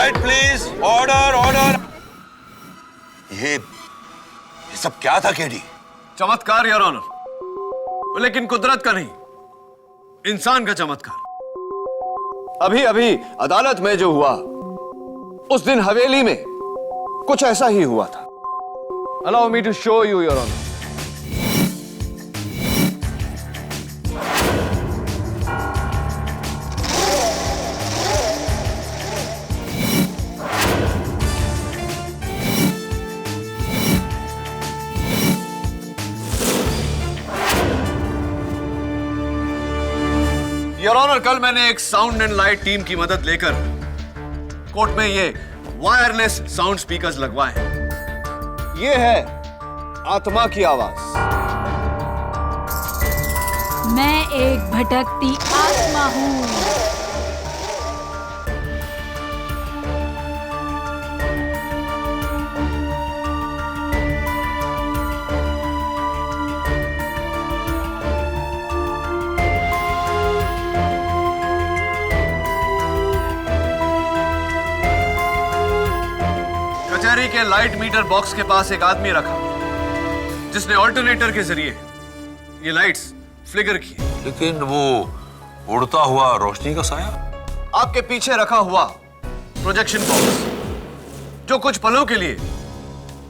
Quite please, order order. ये सब क्या था केडी? चमत्कार योर ऑनर, लेकिन कुदरत का नहीं, इंसान का चमत्कार। अभी अभी अदालत में जो हुआ, उस दिन हवेली में कुछ ऐसा ही हुआ था। Allow me to show you your honour. Your honour, कल मैंने एक साउंड एंड लाइट टीम की मदद लेकर कोर्ट में ये वायरलेस साउंड स्पीकर्स लगवाए। ये है आत्मा की आवाज। मैं एक भटकती आत्मा हूँ। कचहरी के लाइट मीटर बॉक्स के पास एक आदमी रखा जिसने ऑल्टरनेटर के जरिए ये लाइट्स फ्लिकर की। लेकिन वो उड़ता हुआ रोशनी का साया आपके पीछे रखा हुआ प्रोजेक्शन बॉक्स जो कुछ पलों के लिए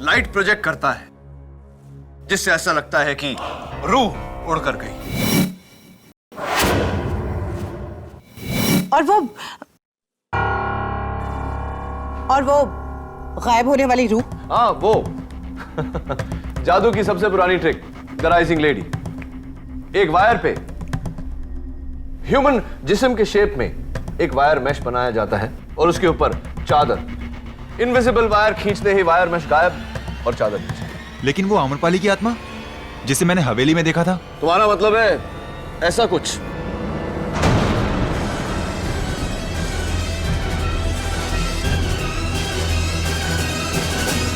लाइट प्रोजेक्ट करता है, जिससे ऐसा लगता है कि रूह उड़कर गई। और वो गायब होने वाली रूह? हाँ, वो जादू की सबसे पुरानी ट्रिक, द राइजिंग लेडी। एक वायर पे ह्यूमन जिस्म के शेप में एक वायर मैश बनाया जाता है और उसके ऊपर चादर। इनविजिबल वायर खींचते ही वायर मैश गायब और चादर नीचे। लेकिन वो आम्रपाली की आत्मा जिसे मैंने हवेली में देखा था? तुम्हारा मतलब है ऐसा कुछ?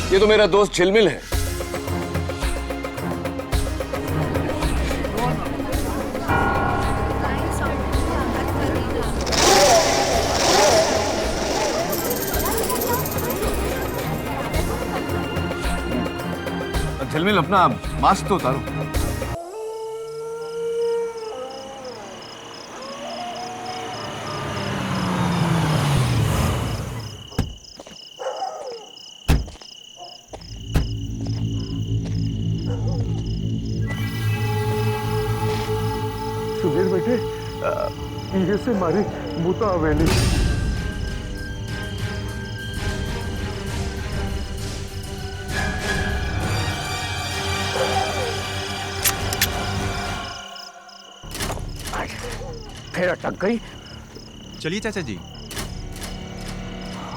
ये तो मेरा दोस्त झिलमिल है। झिलमिल, अपना मास्क तो उतारो। सुबीर बेटे, ये से मारी बूता हवेली। फिर अटक गई। चलिए चाचा जी।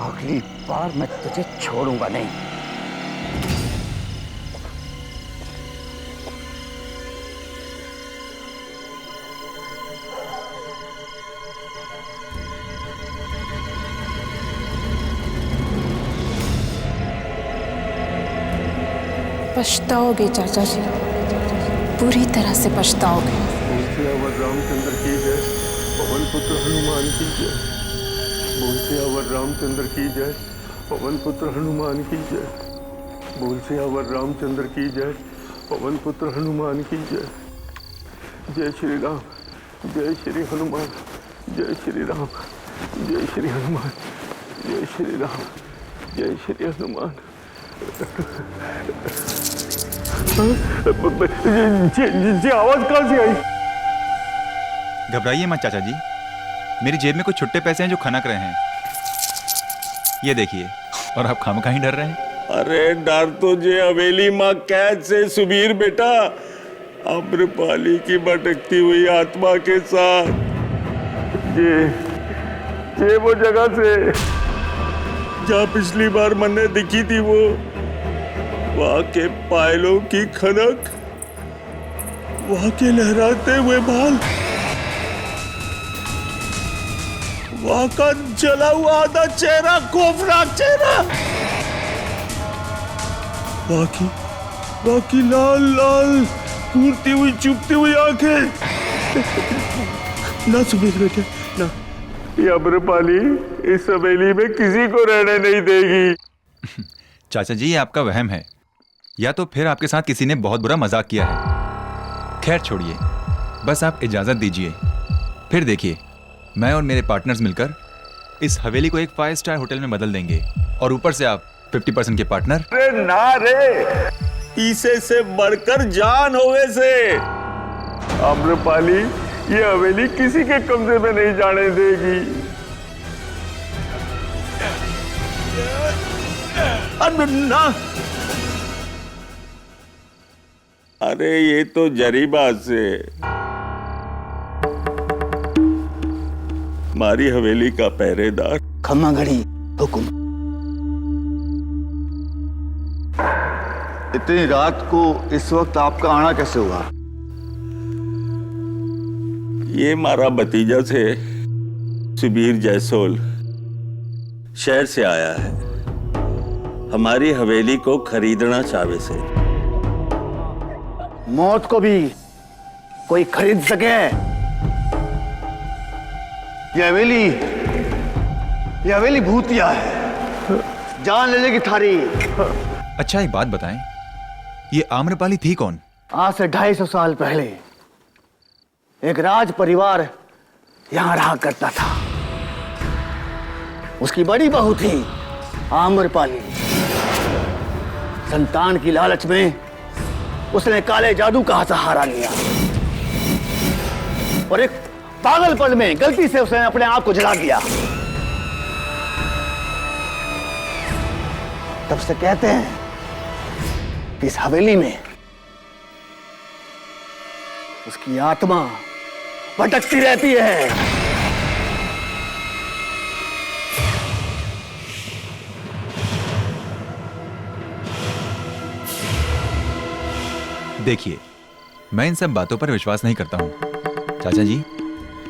अगली बार मैं तुझे छोड़ूंगा नहीं। पछताओगे चाचा जी, पूरी तरह से पछताओगे। बोल रामचंद्र की जय, पवन पुत्र हनुमान की जय। बोल सियावर रामचंद्र की जय, पवन पुत्र हनुमान की जय। बोल सियावर रामचंद्र की जय, पवन पुत्र हनुमान की जय। जय श्री राम, जय श्री हनुमान, जय श्री राम, जय श्री हनुमान, जय श्री राम, जय श्री हनुमान। जी आवाज कहां से आई? घबराइए मत चाचा जी, मेरी जेब में कुछ छुट्टे पैसे हैं जो खनक रहे हैं। ये देखिए। और आप खामखा ही डर रहे हैं? अरे डर तुझे हवेली माँ कैद से सुबीर बेटा, आम्रपाली की भटकती हुई आत्मा के साथ। ये वो जगह से जहाँ पिछली बार मैंने दिखी थी, वो वहां के पायलों की खनक, वहां के लहराते हुए बाल, वहां का जला हुआ आधा चेहरा, खौफनाक चेहरा, बाकी लाल लाल घूरती हुई चुभती हुई आंखें। ना सुबीर बेटे, ना ये अम्रपाली इस हवेली में किसी को रहने नहीं देगी। चाचा जी, ये आपका वहम है, या तो फिर आपके साथ किसी ने बहुत बुरा मजाक किया है। खैर छोड़िए, बस आप इजाजत दीजिए, फिर देखिए मैं और मेरे पार्टनर्स मिलकर इस हवेली को एक 5 स्टार होटल में बदल देंगे, और ऊपर से आप 50% के पार्टनर। अरे ना रे, पीसे से बढ़कर जान होवे से। अम्रपाली ये हवेली किसी के कब्जे में नहीं जाने देगी। अरे ना, अरे ये तो जरी बात से हमारी हवेली का पहरेदार। खम्मा घड़ी हुकुम। इतनी रात को इस वक्त आपका आना कैसे हुआ? ये हमारा भतीजा से सुबीर जयसोल शहर से आया है, हमारी हवेली को खरीदना चाहे से। मौत को भी कोई खरीद सके? ये हवेली भूतिया है, जान ले लेगी थारी। अच्छा एक बात बताएं, ये आम्रपाली थी कौन? आज से 250 साल पहले एक राज परिवार यहां रहा करता था। उसकी बड़ी बहू थी आम्रपाली। संतान की लालच में उसने काले जादू का सहारा लिया और एक पागलपन में गलती से उसने अपने आप को जला दिया। तब से कहते हैं कि इस हवेली में उसकी आत्मा भटकती रहती है। देखिए, मैं इन सब बातों पर विश्वास नहीं करता हूं। चाचा जी,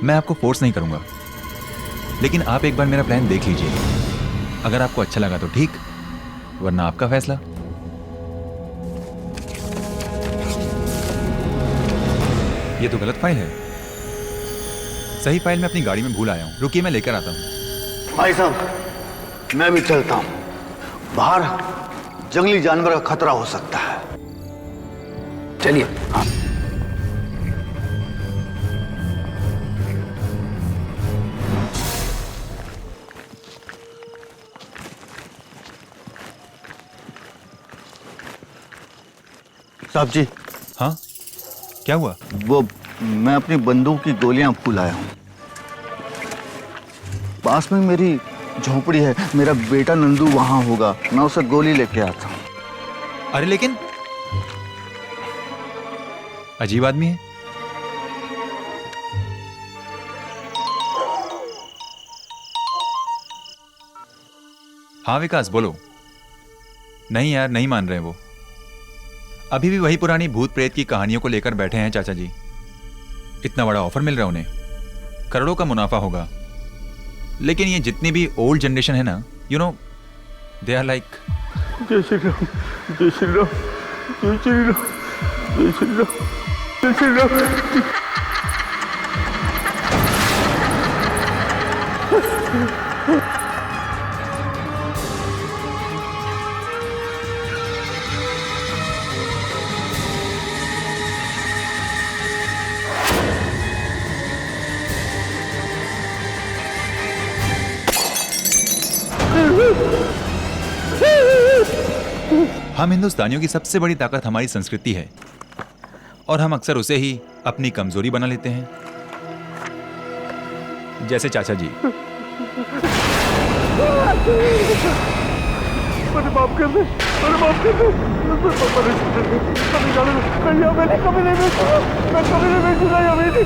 मैं आपको फोर्स नहीं करूंगा, लेकिन आप एक बार मेरा प्लान देख लीजिए। अगर आपको अच्छा लगा तो ठीक, वरना आपका फैसला। ये तो गलत फाइल है। सही फाइल मैं अपनी गाड़ी में भूल आया हूं। रुकिए, मैं लेकर आता हूं। भाई साहब, मैं भी चलता हूं। बाहर जंगली जानवर का खतरा हो सकता है। चलिए। हाँ। साहब जी। हाँ, क्या हुआ? वो मैं अपनी बंदूक की गोलियां भूल आया हूं। पास में मेरी झोपड़ी है, मेरा बेटा नंदू वहां होगा, मैं उसे गोली लेके आता हूं। अरे लेकिन अजीब आदमी है। हाँ विकास, बोलो। नहीं यार, नहीं मान रहे वो। अभी भी वही पुरानी भूत प्रेत की कहानियों को लेकर बैठे हैं चाचा जी। इतना बड़ा ऑफर मिल रहा है उन्हें, करोड़ों का मुनाफा होगा। लेकिन ये जितनी भी ओल्ड जनरेशन है ना, you know, they are like. Jai Shri Ram, जय श्री राम, जय श्री राम, जय श्री राम, जय श्री राम। हम हिंदुस्तानियों की सबसे बड़ी ताकत हमारी संस्कृति है, और हम अक्सर उसे ही अपनी कमजोरी बना लेते हैं, जैसे चाचा जी। मेरे बाप कर दे, मेरे बाप कर दे, कभी नहीं बेचूंगा, मैं कभी नहीं बेचूंगा ये हवेली।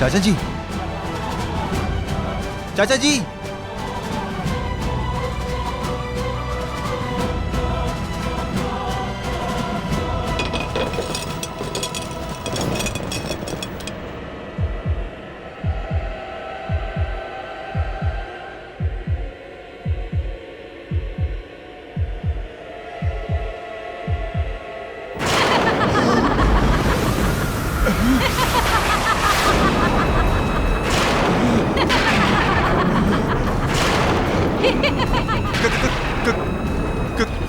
चाचा जी, चाचा जी,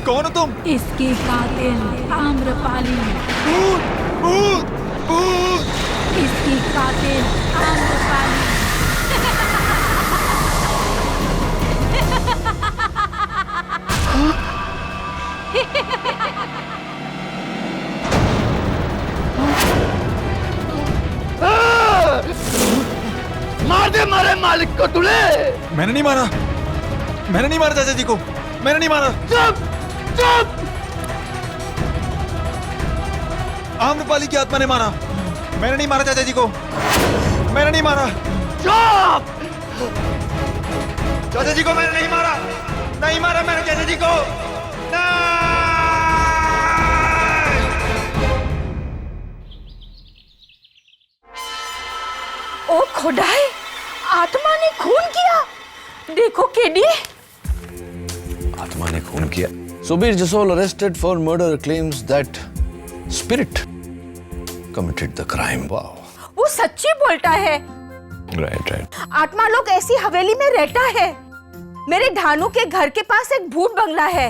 कौन हो तुम? इसके कातिल आम्रपाली। भूत भूत भूत। इसकी कातिल आम्रपाली। मार दे मारे मालिक को तूने। मैंने नहीं मारा, मैंने नहीं मारा चाचा जी को, मैंने नहीं मारा। चुप चुप। आम्रपाली की आत्मा ने मारा, मैंने नहीं मारा चाचा जी को, मैंने नहीं मारा। चुप। चाचा जी को मैंने नहीं मारा, नहीं मारा मैंने चाचा जी को। ओ खुदाई, आत्मा ने खून किया। देखो केडी। आत्मा ने खून किया। Subir Jasol arrested for murder claims that spirit committed the crime. Wow, वो सच्ची बोलता है। Right right. आत्मा लोग ऐसी हवेली में रहता है। मेरे धानु के घर के पास एक भूत बंगला है,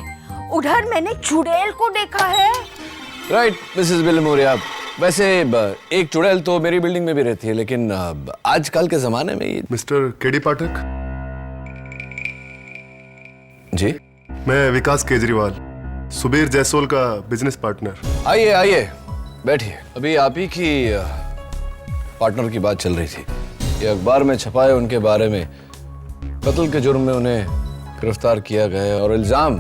उधर मैंने चुड़ैल को देखा है। राइट मिसेस बिलमोरिया, वैसे एक चुड़ैल तो मेरी बिल्डिंग में भी रहती है, लेकिन आजकल के जमाने में ये। मिस्टर केडी पाठक, जी मैं विकास केजरीवाल, सुबीर जयसोल का बिजनेस पार्टनर। आइए आइए बैठिए। अभी आप ही की पार्टनर की बात चल रही थी। ये अखबार में छपा है उनके बारे में, कत्ल के जुर्म में उन्हें गिरफ्तार किया गया है और इल्जाम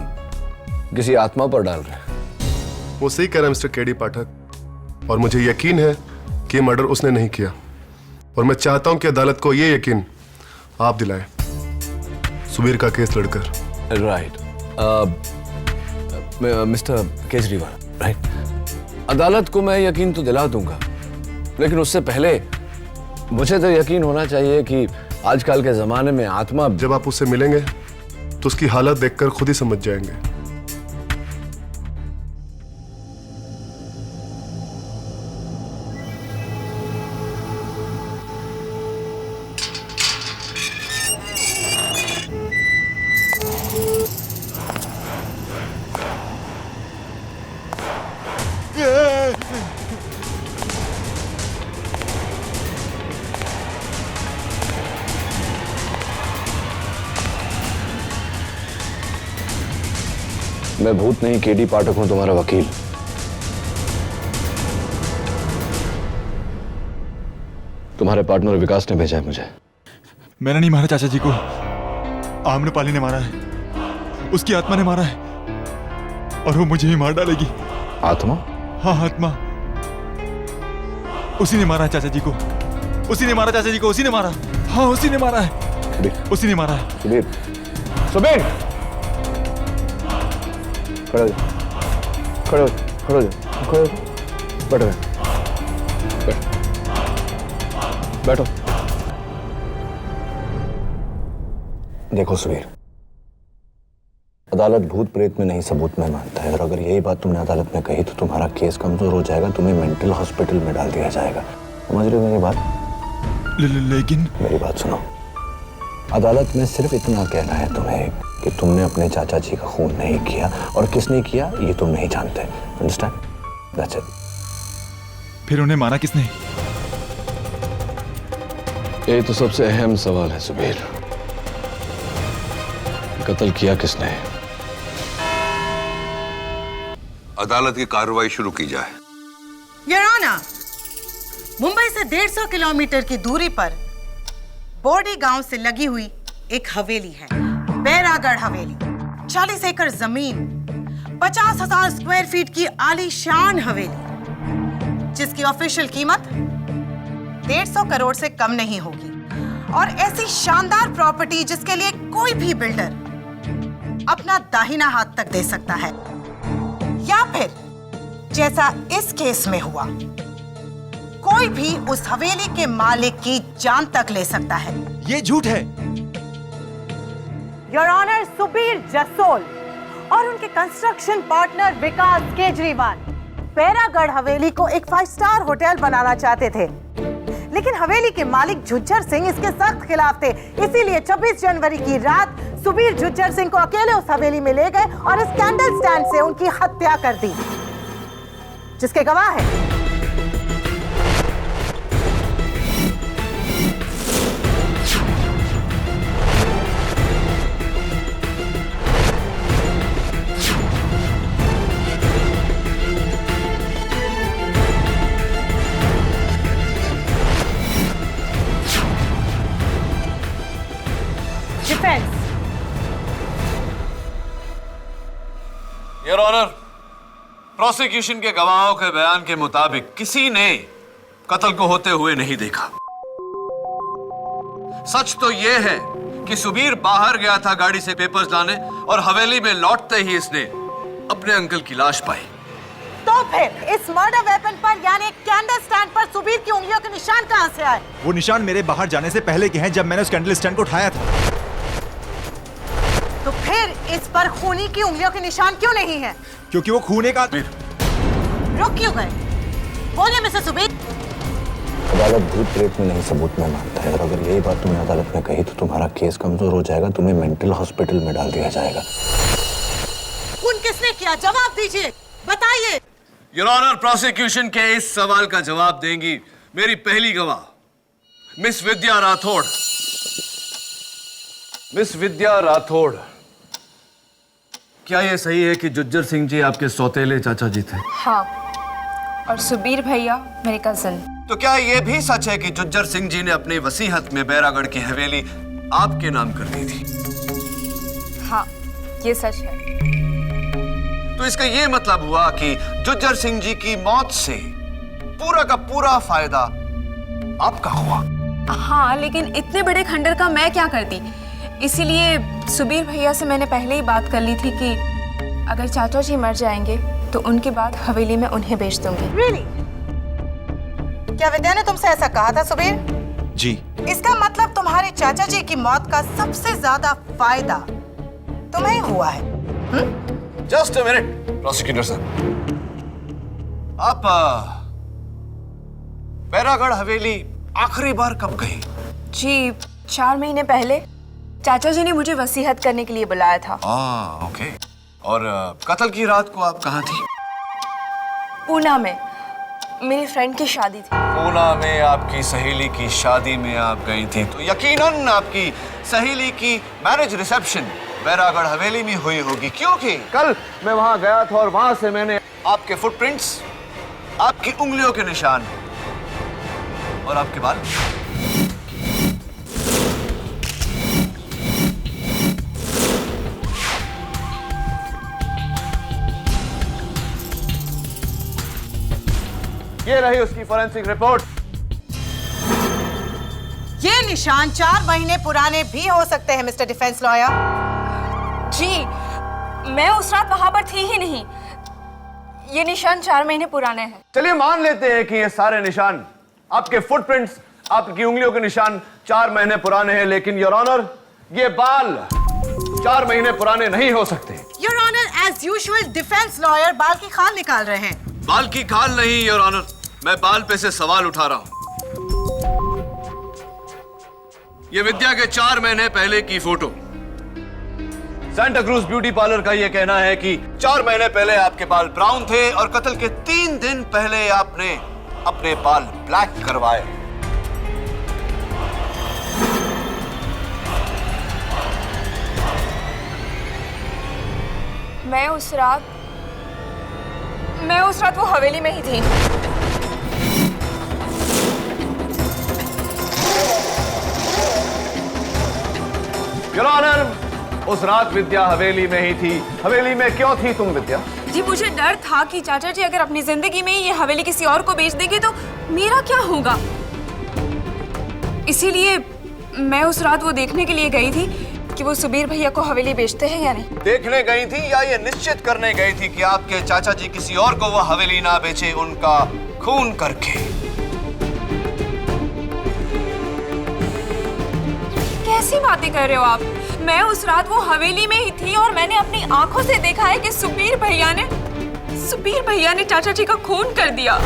किसी आत्मा पर डाल रहे हैं। वो सही कह रहा है मिस्टर केडी पाठक, और मुझे यकीन है कि मर्डर उसने नहीं किया, और मैं चाहता हूं कि अदालत को ये यकीन आप दिलाएं सुबीर का केस लड़कर। Right mister Kejriwal, right. अदालत को मैं यकीन तो दिला दूंगा, लेकिन उससे पहले मुझे तो यकीन होना चाहिए कि आजकल के जमाने में आत्मा। जब आप उससे मिलेंगे तो उसकी हालत देखकर खुद ही समझ जाएंगे। मैं भूत नहीं, केडी पाठक हूं, तुम्हारा वकील। तुम्हारे पार्टनर विकास ने भेजा है मुझे। मैंने नहीं मारा चाचा जी को, आम्रपाली ने मारा है, उसकी आत्मा ने मारा है, और वो मुझे ही मार डालेगी। आत्मा? हाँ आत्मा, उसी ने मारा है चाचा जी को, उसी ने मारा चाचा जी को, उसी ने मारा। हाँ उसी ने मारा है, उसी ने मारा है। सुबीर, सुबीर, खड़े हो जाओ, खड़े हो जाओ, खड़े हो जाओ, खड़े हो जाओ, बैठो बैठो। देखो सुबीर, अदालत भूत प्रेत में नहीं सबूत में मानता है, और अगर यही बात तुमने अदालत में कही तो तुम्हारा केस कमजोर हो जाएगा, तुम्हें मेंटल हॉस्पिटल में डाल दिया जाएगा। समझ रहे हो मेरी बात? लेकिन मेरी बात सुनो, अदालत में सिर्फ इतना कहना है तुम्हें कि तुमने अपने चाचा जी का खून नहीं किया, और किसने किया ये तुम नहीं जानते। अंडरस्टैंड? That's it. फिर उन्हें मारा किसने? ये तो सबसे अहम सवाल है सुबीर, कत्ल किया किसने? अदालत की कार्रवाई शुरू की जाए। योर ऑनर, मुंबई से 150 किलोमीटर की दूरी पर बोर्डी गांव से लगी हुई एक हवेली है, बैरागढ़ हवेली। 40 एकड़ जमीन, 50,000 स्क्वायर फीट की आलीशान हवेली, जिसकी ऑफिशियल कीमत 150 करोड़ से कम नहीं होगी, और ऐसी शानदार प्रॉपर्टी जिसके लिए कोई भी बिल्डर अपना दाहिना हाथ तक दे सकता है, या फिर जैसा इस केस में हुआ, कोई भी उस हवेली के मालिक की जान तक ले सकता है। ये झूठ है। योर ऑनर, सुबीर जसोल और उनके कंस्ट्रक्शन पार्टनर विकास केजरीवाल बैरागढ़ हवेली को एक 5 स्टार होटल बनाना चाहते थे, लेकिन हवेली के मालिक झुज्जर सिंह इसके सख्त खिलाफ थे। इसीलिए 26 जनवरी की रात सुबीर झज्जर सिंह को अकेले उस हवेली में ले गए और इस कैंडल स्टैंड से उनकी हत्या कर दी, जिसके गवाह हैं डिफेंस। योर ऑनर, प्रोसिक्यूशन के गवाहों के बयान के मुताबिक किसी ने कत्ल को होते हुए नहीं देखा। सच तो यह है कि सुबीर बाहर गया था गाड़ी से पेपर्स लाने और हवेली में लौटते ही इसने अपने अंकल की लाश पाई। तो फिर इस मर्डर वेपन पर यानी कैंडल स्टैंड पर सुबीर की उंगलियों के निशान कहां से आए? वो निशान मेरे बाहर जाने से पहले के हैं, जब मैंने उस कैंडल स्टैंड को उठाया था। तो फिर इस पर खूनी की उंगलियों के निशान क्यों नहीं है? क्योंकि वो खूने का। रुक क्यों गए? बोलिए मिस्टर सुबीर। अदालत भूत प्रेत में नहीं, सबूत में मानता है, और अगर यही बात तुमने अदालत में कही तो तुम्हारा केस कमजोर हो जाएगा, तुम्हें मेंटल हॉस्पिटल में डाल दिया जाएगा। खून किसने किया? जवाब दीजिए, बताइए। योर ऑनर, प्रोसिक्यूशन के इस सवाल का जवाब देंगी मेरी पहली गवाह मिस विद्या राठौड़। मिस विद्या राठौड़, क्या यह सही है कि जुज्जर सिंह जी आपके सौतेले चाचा जी थे? हाँ, और सुबीर भैया मेरे कजिन। तो क्या यह भी सच है कि जुज्जर सिंह जी ने अपनी वसीयत में बैरागढ़ की हवेली आपके नाम कर दी थी? हाँ, ये सच है। तो इसका यह मतलब हुआ कि जुज्जर सिंह जी की मौत से पूरा का पूरा फायदा आपका हुआ। हाँ, लेकिन इतने बड़े खंडर का मैं क्या करती, इसीलिए सुबीर भैया से मैंने पहले ही बात कर ली थी कि अगर चाचा जी मर जाएंगे तो उनके बाद हवेली में उन्हें बेच दूंगी। Really? क्या विद्या ने तुमसे ऐसा कहा था सुबीर? जी। इसका मतलब तुम्हारे चाचा जी की मौत का सबसे ज्यादा फायदा तुम्हें हुआ है। Just a minute prosecutor sir, आप बैरागढ़ हवेली आखिरी बार कब गए? जी, 4 महीने पहले चाचा जी ने मुझे वसीयत करने के लिए बुलाया था। ओके। और कत्ल की रात को आप कहाँ थी? पूना में मेरी फ्रेंड की शादी थी। पूना में आपकी सहेली की शादी में आप गई थी, तो यकीनन आपकी सहेली की मैरिज रिसेप्शन बैरागढ़ हवेली में हुई होगी, क्योंकि कल मैं वहां गया था और वहां से मैंने आपके फुटप्रिंट्स, आपकी उंगलियों के निशान और आपके बाल। ये रही उसकी फोरेंसिक रिपोर्ट। ये निशान 4 महीने पुराने भी हो सकते हैं मिस्टर डिफेंस लॉयर। जी, मैं उस रात वहां पर थी ही नहीं। ये निशान 4 महीने पुराने हैं। चलिए मान लेते हैं कि ये सारे निशान, आपके फुटप्रिंट्स, आपकी उंगलियों के निशान 4 महीने पुराने हैं, लेकिन योर ऑनर, ये बाल 4 महीने पुराने नहीं हो सकते। Your honour, as usual defence lawyer बाल की खाल निकाल रहे हैं। बाल की खाल नहीं योर ऑनर, मैं बाल पे से सवाल उठा रहा हूं। ये विद्या के 4 महीने पहले की photo. Santa cruise beauty parlour का यह कहना है कि 4 महीने पहले आपके बाल ब्राउन थे और कत्ल के 3 दिन पहले आपने अपने बाल ब्लैक करवाए। मैं उस रात वो हवेली में ही थी। योर ऑनर, उस रात विद्या हवेली में ही थी। हवेली में क्यों थी तुम विद्या? जी, मुझे डर था कि चाचा जी अगर अपनी जिंदगी में ये हवेली किसी और को बेच देंगे तो मेरा क्या होगा। इसीलिए मैं उस रात वो देखने के लिए गई थी कि वो सुबीर भैया को हवेली बेचते हैं या नहीं। देखने गई थी या ये निश्चित करने गई थी कि आपके चाचा जी किसी और को वो हवेली ना बेचे, उनका खून करके? कैसी बातें कर रहे हो आप? मैं उस रात वो हवेली में ही थी और मैंने अपनी आंखों से देखा है कि सुबीर भैया ने चाचा जी का खून कर दिया।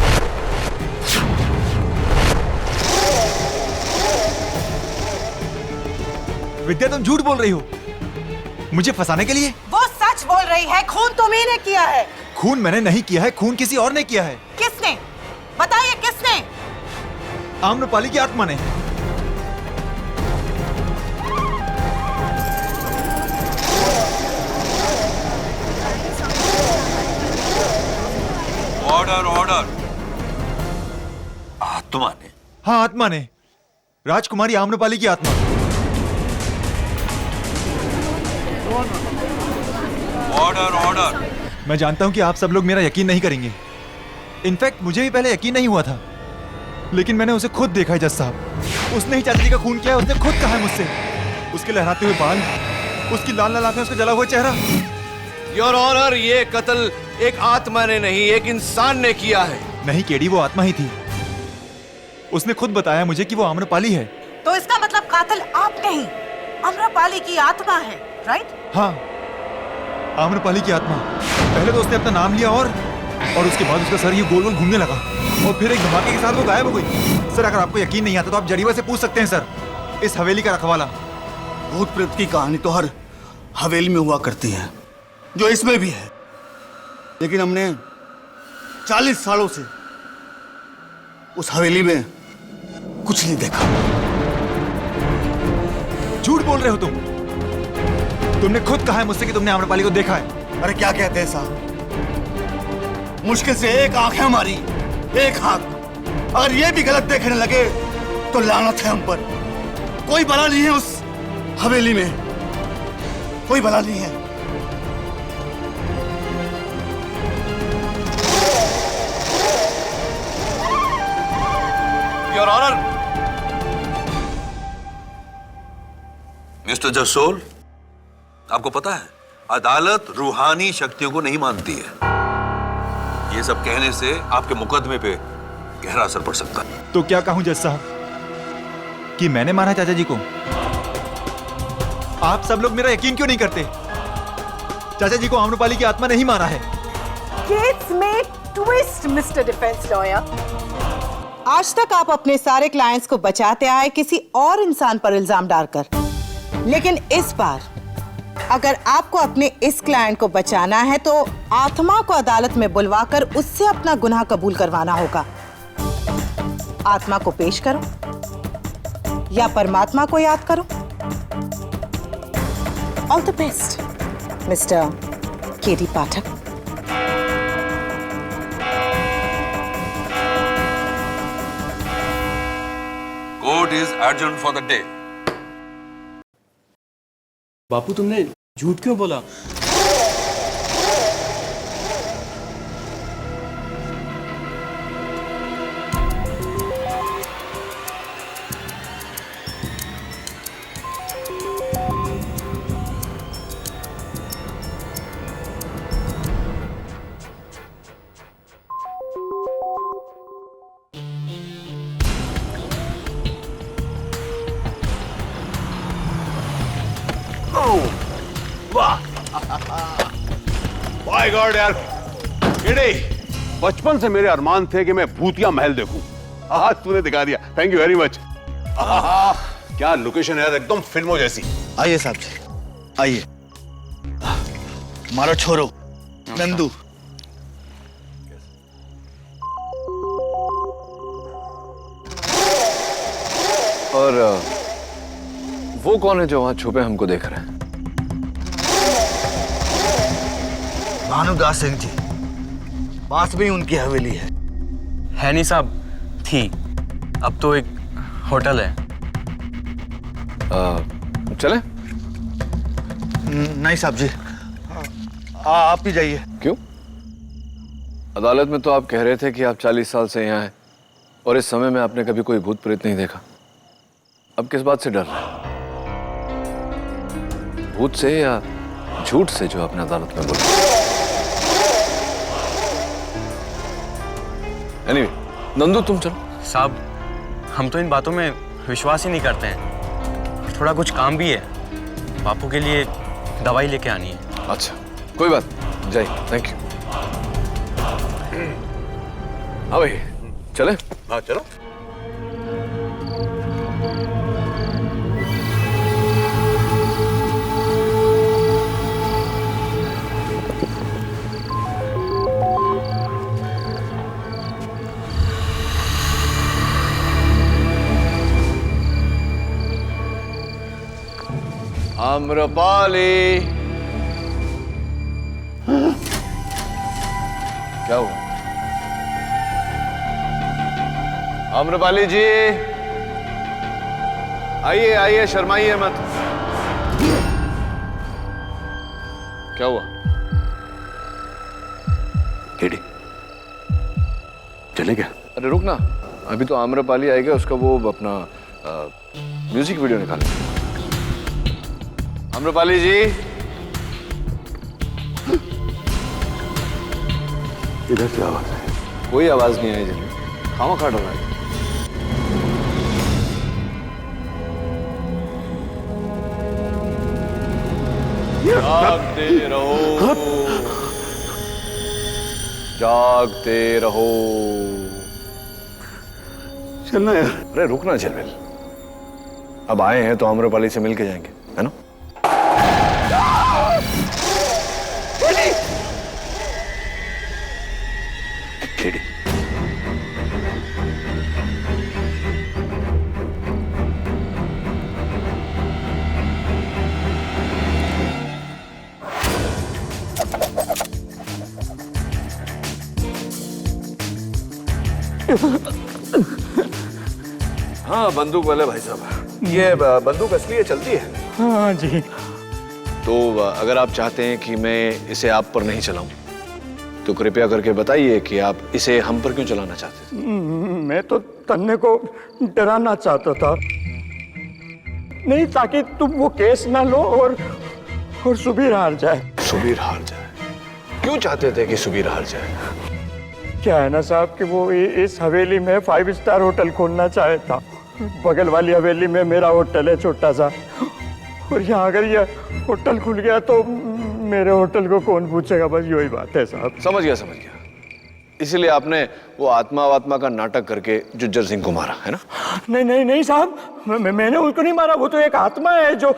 विद्या, तुम झूठ बोल रही हो। मुझे फंसाने के लिए? वो सच बोल रही है, खून तुम्ही ने किया है। खून मैंने नहीं किया है, खून किसी और ने किया है। किसने? बताइए किसने? आम्रपाली की आत्मा ने। Order order. आत्मा ने? हाँ, आत्मा ने, राजकुमारी आम्रपाली की आत्मा। Order order. मैं जानता हूं कि आप सब लोग मेरा यकीन नहीं करेंगे। इनफैक्ट मुझे भी पहले यकीन नहीं हुआ था, लेकिन मैंने उसे खुद देखा है जज साहब। उसने ही चाचा जी का खून किया है, उसने खुद कहा है मुझसे। उसके लहराते हुए बाल, उसकी लाल लाल आंखें, उसका जला हुआ चेहरा। योर ऑनर, ये कत्ल एक आत्मा ने नहीं, एक इंसान ने किया है। नहीं केडी, वो आत्मा ही थी। उसने खुद बताया मुझे कि वो आम्रपाली है। तो इसका मतलब कातिल आप नहीं, आम्रपाली की आत्मा है, राइट? हाँ, आम्रपाली की आत्मा। पहले तो उसने अपना नाम लिया और उसके बाद उसका सर ये गोल गोल घूमने लगा और फिर एक धमाके के साथ वो गायब हो गई। सर, अगर आपको यकीन नहीं आता तो आप जरीवा से पूछ सकते हैं सर, इस हवेली का रखवाला। भूत प्रेत की कहानी तो हर हवेली में हुआ करती है, जो इसमें भी है। लेकिन हमने 40 सालों से उस हवेली में कुछ नहीं देखा। झूठ बोल रहे हो तुम। तुमने खुद कहा है मुझसे कि तुमने आम्रपाली को देखा है। अरे क्या कहते हैं साहब, मुश्किल से एक आंख है हमारी, एक आंख। अगर ये भी गलत देखने लगे तो लानत है हम पर। कोई भला नहीं है उस हवेली में, कोई भला नहीं है। Your honour. मिस्टर जसोल, आपको पता है अदालत रूहानी शक्तियों को नहीं मानती है। ये सब कहने से आपके मुकदमे पे गहरा असर पड़ सकता है। तो क्या कहूं जज साहब कि मैंने मारा चाचा जी को? आप सब लोग मेरा यकीन क्यों नहीं करते? चाचा जी को आम्रपाली की आत्मा नहीं मारा है। केस में ट्विस्ट मिस्टर डिफेंस लॉयर। आज तक आप अपने सारे क्लाइंट्स को बचाते आए किसी और इंसान पर इल्जाम डालकर, लेकिन इस बार अगर आपको अपने इस क्लाइंट को बचाना है तो आत्मा को अदालत में बुलवाकर उससे अपना गुनाह कबूल करवाना होगा। आत्मा को पेश करो या परमात्मा को याद करो। All the best mister KD Pathak. Court is adjourned for the day. बापू, तुमने झूठ क्यों बोला? माय गॉड यार, बचपन से मेरे अरमान थे कि मैं भूतिया महल देखूं। आज तूने दिखा दिया, थैंक यू वेरी मच। क्या लोकेशन है यार, एकदम फिल्मों जैसी। आइए साहब जी, आइए। हमारा छोरो नंदू। और वो कौन है जो वहां छुपे हमको देख रहे हैं? भानुदास सिंह जी, पास में ही उनकी हवेली है। नहीं साहब, थी, अब तो एक होटल है। चले? नहीं साहब जी, आप ही जाइए। क्यों? अदालत में तो आप कह रहे थे कि आप 40 साल से यहाँ हैं और इस समय में आपने कभी कोई भूत प्रेत नहीं देखा। अब किस बात से डर रहे हैं? भूत से या झूठ से जो आपने अदालत में बोला? Anyway, नंदू तुम चलो। साहब, हम तो इन बातों में विश्वास ही नहीं करते हैं। थोड़ा कुछ काम भी है, बापू के लिए दवाई लेके आनी है। अच्छा, कोई बात नहीं, जय, थैंक यू। हाँ भाई, चले? हाँ चलो। आम्रपाली। क्या हुआ? आम्रपाली जी, आइए आइए, शर्माइए मत। क्या हुआ? लेडी चले क्या? अरे रुक ना, अभी तो आम्रपाली आएगा, उसका वो अपना म्यूजिक वीडियो निकाले। आम्रपाली जी, इधर से आवाज है। कोई आवाज नहीं आई जिन्हें, खामा डर रहा है। जागते रहो, जागते रहो। चलना यार। अरे रुकना झलमिल, अब आए हैं तो आम्रपाली से मिल के जाएंगे, है ना? लेडी हाँ, बंदूक वाले भाई साहब, ये बंदूक असली है, चलती है? हाँ जी। तो अगर आप चाहते हैं कि मैं इसे आप पर नहीं चलाऊं, तो कृपया करके बताइए कि आप इसे हम पर क्यों चलाना चाहते थे? मैं तो तन्ने को डराना चाहता था, नहीं ताकि तुम वो केस ना लो और सुबीर हार जाए। सुबीर हार जाए? क्यों चाहते थे कि सुबीर हार जाए? क्या है ना साहब कि वो इस हवेली में 5 स्टार होटल खोलना चाहता। बगल वाली हवेली में मेरा होटल है छोटा सा, और यहाँ अगर ये होटल खुल गया तो मेरे होटल को कौन पूछेगा, बस यही बात है साहब। समझ गया समझ गया। इसीलिए आपने वो आत्मा का नाटक करके जुज्जर सिंह को मारा, है ना? नहीं नहीं नहीं साहब, मैंने उसको नहीं मारा, वो तो एक आत्मा है जो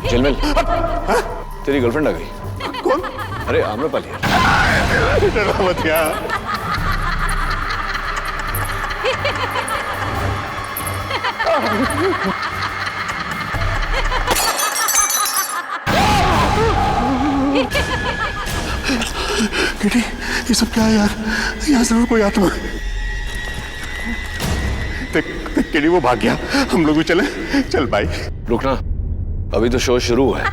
झलमिल, तेरी गर्लफ्रेंड आ गई। कौन? अरे आम्रपाली। मत यार। किटी, ये सब क्या है यार? यहाँ जरूर कोई आत्मा है। किटी वो भाग गया, हम लोग भी चले। चल भाई। रुकना, अभी तो शो शुरू है।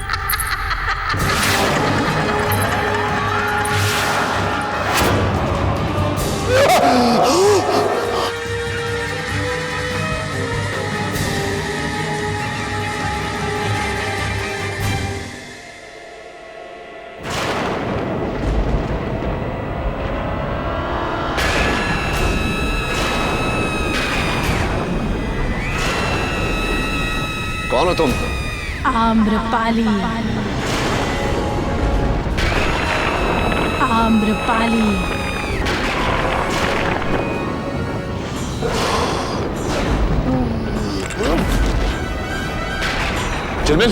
कौन हो तुम? आम्रपाली, आम्रपाली। झलमिल,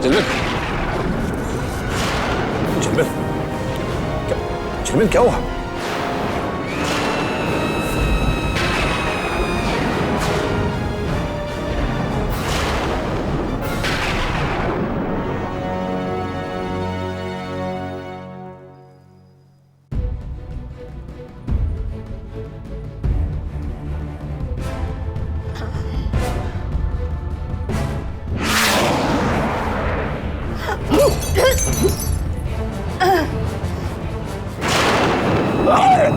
झलमिल, झलमिल, झलमिल क्या हुआ?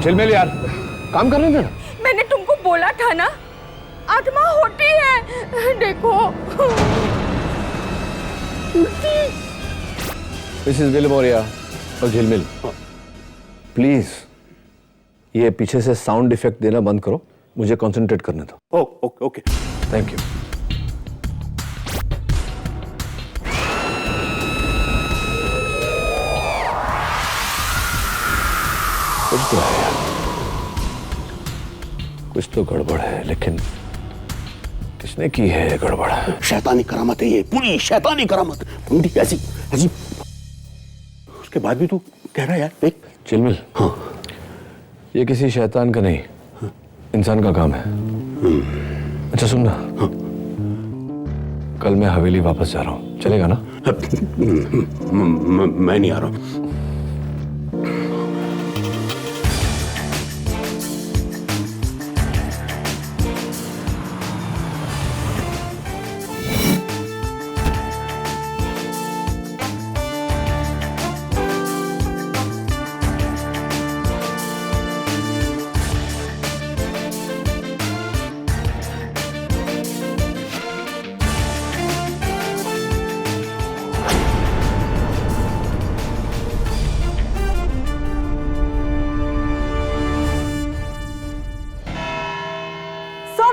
झलमिल यार, काम कर रहे थे ना? मैंने तुमको बोला था ना, आत्मा होती है, देखो। मिसेस विलमोरिया और झलमिल, प्लीज ये पीछे से साउंड इफेक्ट देना बंद करो, मुझे कंसंट्रेट करने दो। Okay okay, thank you. कुछ तो है यार, कुछ तो गड़बड़ है, लेकिन किसने की है ये गड़बड़? शैतानी करामत है ये, पूरी शैतानी करामत। मुंडी ऐसी ऐसी। उसके बाद भी तू कह रहा है यार, देख। चिलमिल, हाँ, ये किसी शैतान का नहीं, इंसान का काम है। अच्छा सुनना, हाँ। कल मैं हवेली वापस जा रहा हूँ, चलेगा ना? मैं नहीं आ रहा हूँ।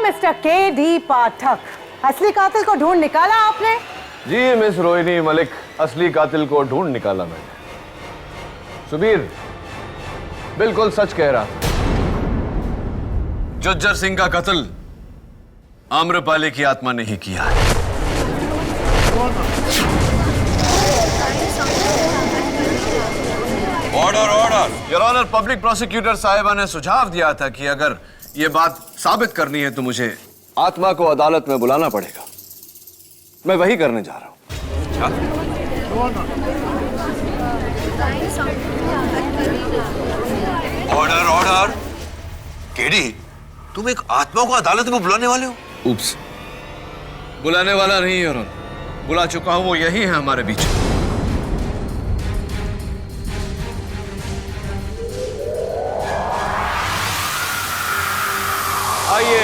Mister KD. पाठक, असली कातिल को ढूंढ निकाला आपने? जी मिस रोहिणी मलिक, असली कातिल को ढूंढ निकाला मैंने। सुबीर बिल्कुल सच कह रहा। जुज्जर सिंह का कत्ल आम्रपाली की आत्मा ने ही किया है। Order order. Your honour, public prosecutor साहिबा ने सुझाव दिया था कि अगर ये बात साबित करनी है तो मुझे आत्मा को अदालत में बुलाना पड़ेगा। मैं वही करने जा रहा हूं। Order order. केडी, तुम एक आत्मा को अदालत में बुलाने वाले हो? उप्स, बुलाने वाला नहीं योर ऑनर, बुला चुका हूं। वो यही है हमारे बीच। आइए।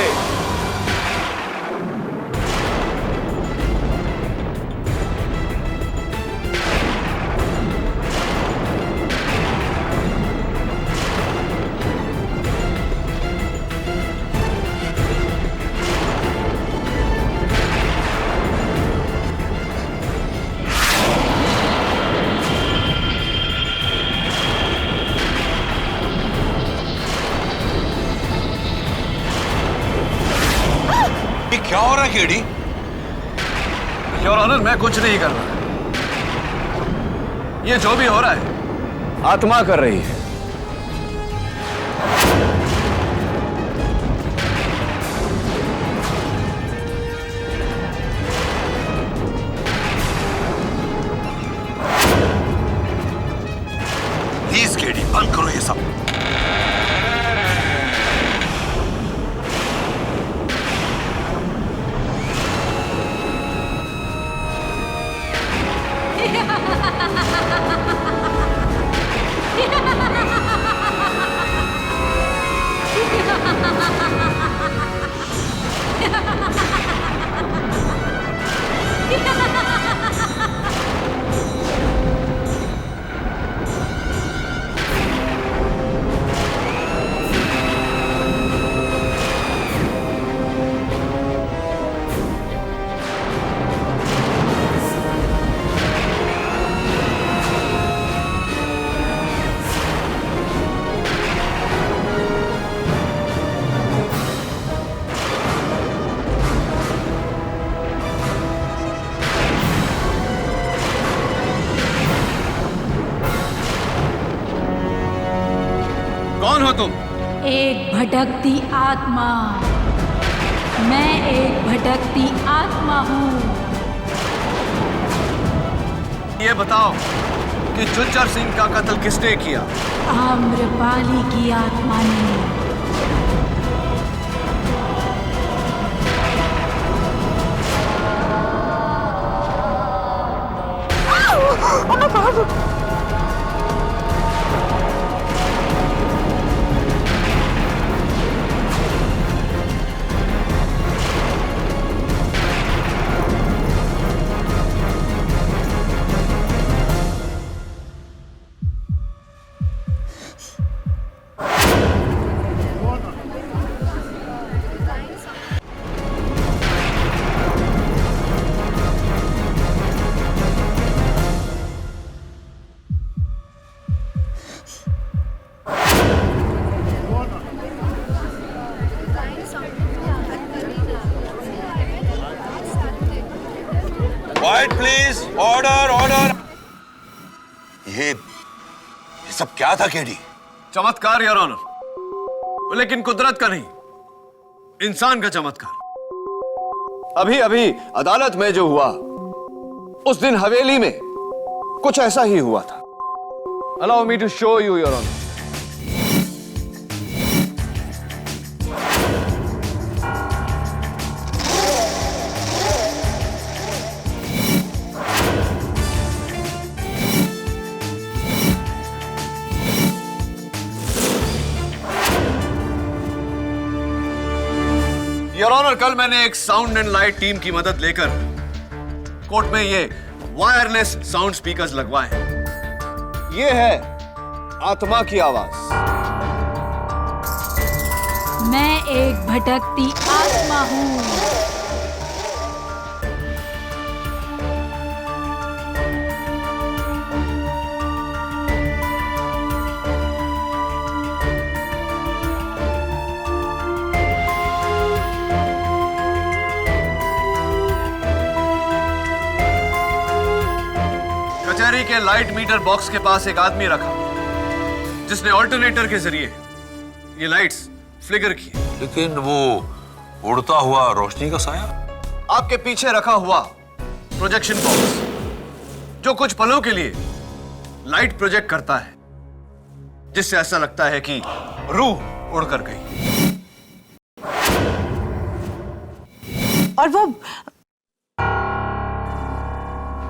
क्या हो रहा है केडी? योर ऑनर, मैं कुछ नहीं कर रहा। ये जो भी हो रहा है आत्मा कर रही है। प्लीज केडी, बंद करो ये सब। कौन हो तुम? एक भटकती आत्मा। मैं एक भटकती आत्मा हूँ। ये बताओ कि जुज्जर सिंह का कत्ल किसने किया? आम्रपाली की आत्मा ने। सब क्या था केडी? चमत्कार योर ऑनर, लेकिन कुदरत का नहीं, इंसान का चमत्कार। अभी अभी अदालत में जो हुआ, उस दिन हवेली में कुछ ऐसा ही हुआ था। Allow me to show you your honour. Your honour, कल मैंने एक साउंड एंड लाइट टीम की मदद लेकर कोर्ट में ये वायरलेस साउंड स्पीकर्स लगवाए हैं। ये है आत्मा की आवाज। मैं एक भटकती आत्मा हूँ। कचहरी के लाइट मीटर बॉक्स के पास एक आदमी रखा जिसने ऑल्टरनेटर के जरिए ये लाइट्स फ्लिकर की। लेकिन वो उड़ता हुआ रोशनी का साया? आपके पीछे रखा हुआ प्रोजेक्शन बॉक्स जो कुछ पलों के लिए लाइट प्रोजेक्ट करता है, जिससे ऐसा लगता है कि रूह उड़कर गई।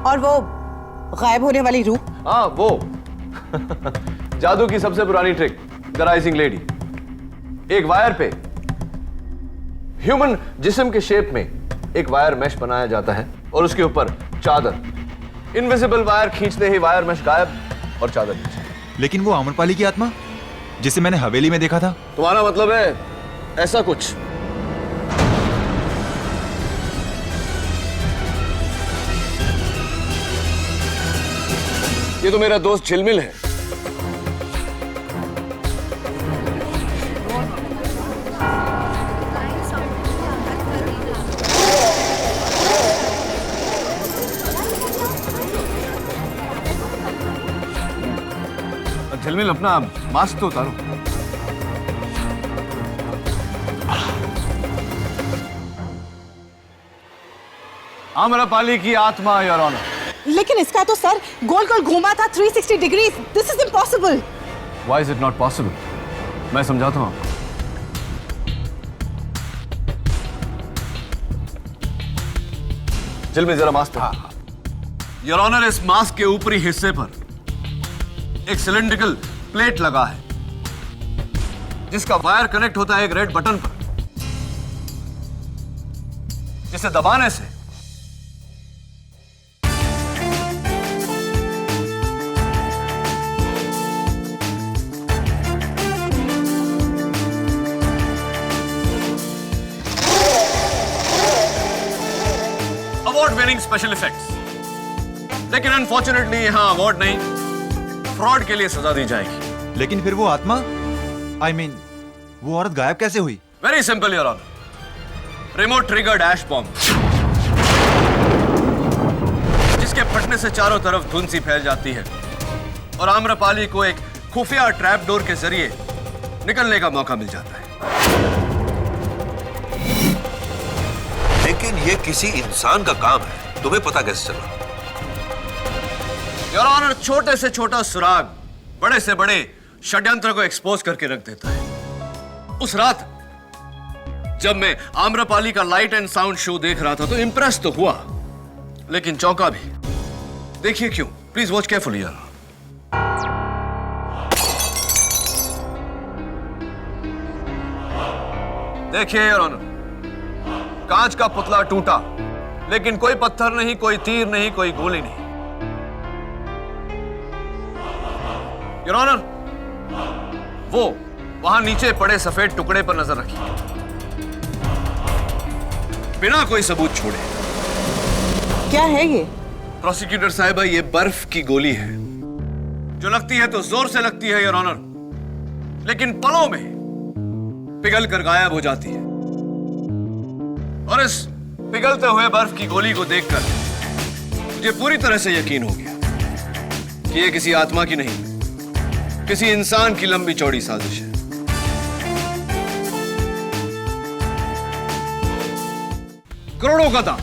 और वो गायब होने वाली रूह? हाँ, वो जादू की सबसे पुरानी ट्रिक, द राइजिंग लेडी। एक वायर पे ह्यूमन जिस्म के शेप में एक वायर मैश बनाया जाता है और उसके ऊपर चादर। इनविजिबल वायर खींचते ही वायर मैश गायब और चादर नीचे। लेकिन वो आम्रपाली की आत्मा जिसे मैंने हवेली में देखा था? तुम्हारा मतलब है ऐसा कुछ? ये तो मेरा दोस्त झिलमिल है। झिलमिल, अपना मास्क तो उतारो। आम्रपाली की आत्मा योर ऑनर। लेकिन इसका तो सर गोल गोल घूमा था 360 degree. This is impossible. Why is it not possible? मैं समझाता हूं। में जरा मास्क था। योर ऑनर, इस मास्क के ऊपरी हिस्से पर एक सिलेंड्रिकल प्लेट लगा है जिसका वायर कनेक्ट होता है एक रेड बटन पर, जिसे दबाने से अवार्ड विनिंग स्पेशल इफेक्ट्स। लेकिन अनफॉर्चुनेटली यहां अवार्ड नहीं, फ्रॉड के लिए सजा दी जाएगी। लेकिन फिर वो आत्मा, I mean, वो औरत गायब कैसे हुई? Very simple your honour. Remote trigger dash bomb, जिसके फटने से चारों तरफ धुंध सी फैल जाती है और आम्रपाली को एक खुफिया ट्रैप डोर के जरिए निकलने का मौका मिल जाता है। लेकिन ये किसी इंसान का काम है, तुम्हें पता कैसे चला? योर ऑनर, छोटे से छोटा सुराग बड़े से बड़े षड्यंत्र को एक्सपोज करके रख देता है। उस रात जब मैं आम्रपाली का लाइट एंड साउंड शो देख रहा था तो इंप्रेस तो हुआ, लेकिन चौंका भी। देखिए क्यों, प्लीज वॉच केयरफुली यार। देखिए योर ऑनर, कांच का पुतला टूटा, लेकिन कोई पत्थर नहीं, कोई तीर नहीं, कोई गोली नहीं। योर ऑनर, वो वहां नीचे पड़े सफेद टुकड़े पर नजर रखिए, बिना कोई सबूत छोड़े। क्या है ये? प्रोसिक्यूटर साहिबा, ये बर्फ की गोली है जो लगती है तो जोर से लगती है योर ऑनर, लेकिन पलों में पिघल कर गायब हो जाती है। और इस पिघलते हुए बर्फ की गोली को देखकर मुझे पूरी तरह से यकीन हो गया कि ये किसी आत्मा की नहीं किसी इंसान की लंबी चौड़ी साजिश है। करोड़ों का दाम।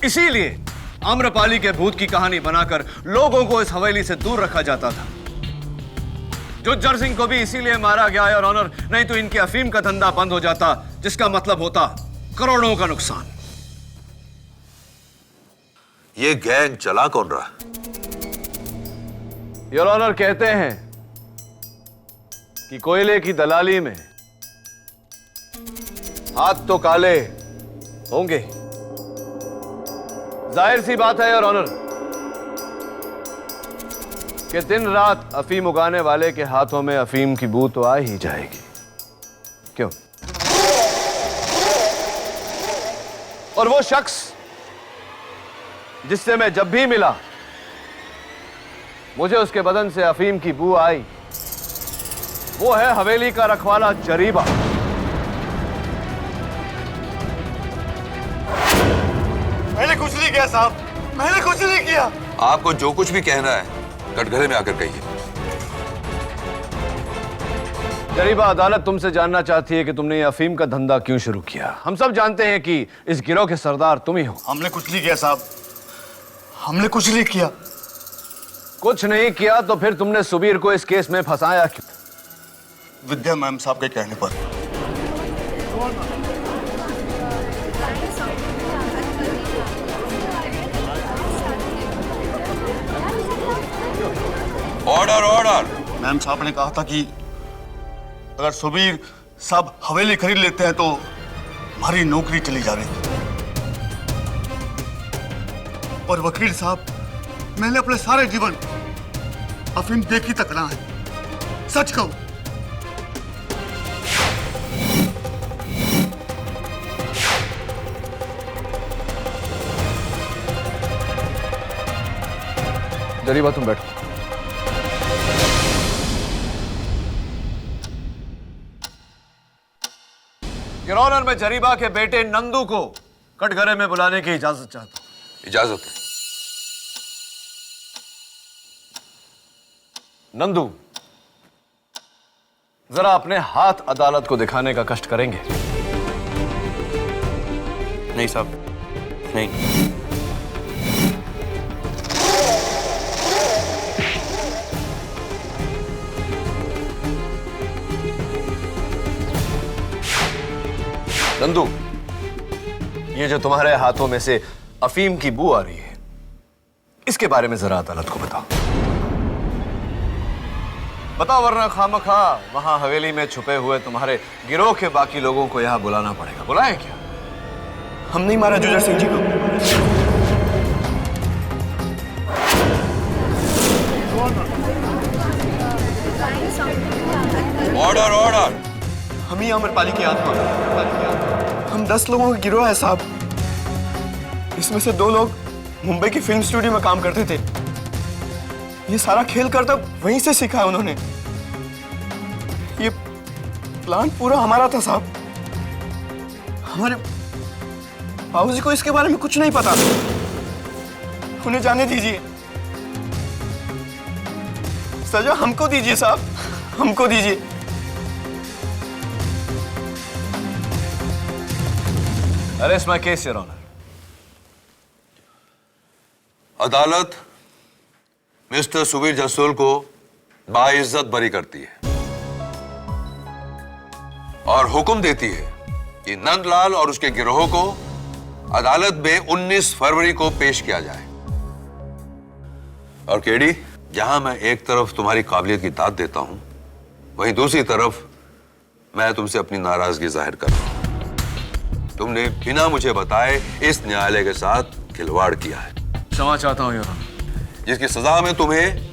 इसीलिए आम्रपाली के भूत की कहानी बनाकर लोगों को इस हवेली से दूर रखा जाता था। जुज्जर सिंह को भी इसीलिए मारा गया है, और ऑनर, नहीं तो इनके अफीम का धंधा बंद हो जाता, जिसका मतलब होता करोड़ों का नुकसान। ये गैंग चला कौन रहा? योर ऑनर, कहते हैं कि कोयले की दलाली में हाथ तो काले होंगे। जाहिर सी बात है योर ऑनर कि दिन रात अफीम उगाने वाले के हाथों में अफीम की बू तो आ ही जाएगी। क्यों? और वो शख्स जिससे मैं जब भी मिला मुझे उसके बदन से अफीम की बू आई, वो है हवेली का रखवाला जरीबा। मैंने कुछ नहीं किया साहब, मैंने कुछ नहीं किया। आपको जो कुछ भी कहना है कटघरे में आकर कहिए। जरीबा, अदालत तुमसे जानना चाहती है कि तुमने ये अफीम का धंधा क्यों शुरू किया। हम सब जानते हैं कि इस गिरोह के सरदार तुम ही हो। हमने कुछ नहीं किया साहब, हमने कुछ नहीं किया। कुछ नहीं किया तो फिर तुमने सुबीर को इस केस में फंसाया क्यों? विद्या मैम साहब के कहने पर। Order order. मैम साहब ने कहा था कि अगर सुबीर साहब हवेली खरीद लेते हैं तो हमारी नौकरी चली जाएगी। और वकील साहब, मैंने अपने सारे जीवन अफीम देखी तक ना है, सच कहूं। जरीबा, तुम बैठो। योर ऑनर, मैं जरीबा के बेटे नंदू को कटघरे में बुलाने की इजाजत चाहता हूं। इजाजत। नंदू, जरा अपने हाथ अदालत को दिखाने का कष्ट करेंगे? नहीं साहब, नहीं। नंदू, ये जो तुम्हारे हाथों में से अफीम की बू आ रही है, इसके बारे में जरा अदालत को बताओ। बताओ, वरना खामखा वहां हवेली में छुपे हुए तुम्हारे गिरोह के बाकी लोगों को यहां बुलाना पड़ेगा। बुलाएं क्या? हम नहीं मारा जुजर सिंह जी को। Order order. हम ही आम्रपाली की आत्मा। हम 10 लोगों का गिरोह है साहब। इसमें से 2 लोग मुंबई की फिल्म स्टूडियो में काम करते थे। ये सारा खेल करता वहीं से सीखा है उन्होंने। ये प्लान पूरा हमारा था साहब। हमारे बाबूजी को इसके बारे में कुछ नहीं पता। उन्हें जाने दीजिए। सजा हमको दीजिए साहब, हमको दीजिए। Arrest my case, Your Honor. अदालत मिस्टर सुबीर जसोल को बाइज्जत बरी करती है और हुक्म देती है कि नंदलाल और उसके गिरोह को अदालत में 19 फरवरी को पेश किया जाए। और केडी, जहां मैं एक तरफ तुम्हारी काबिलियत की दाद देता हूं, वहीं दूसरी तरफ मैं तुमसे अपनी नाराजगी जाहिर कर रहा हूं। तुमने बिना मुझे बताए इस न्यायालय के साथ खिलवाड़ किया है। क्षमा चाहता हूं योर ऑनर। जिसकी सजा में तुम्हें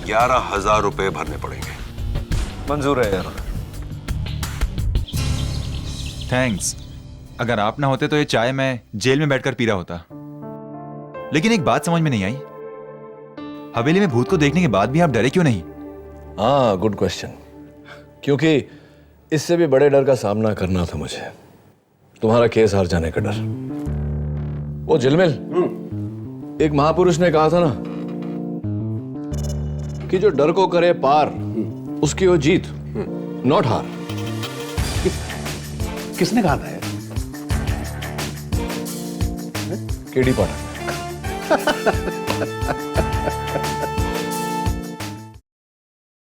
11,000 रुपए भरने पड़ेंगे। मंजूर है योर ऑनर। थैंक्स। अगर आप ना होते तो ये चाय मैं जेल में बैठकर पी रहा होता। लेकिन एक बात समझ में नहीं आई, हवेली में भूत को देखने के बाद भी आप डरे क्यों नहीं? हाँ, गुड क्वेश्चन। क्योंकि इससे भी बड़े डर का सामना करना था मुझे, तुम्हारा केस हार जाने का डर। वो झिलमिल, एक महापुरुष ने कहा था ना कि जो डर को करे पार उसकी हो जीत, नॉट हार। किसने कहा था? केडी पाठक।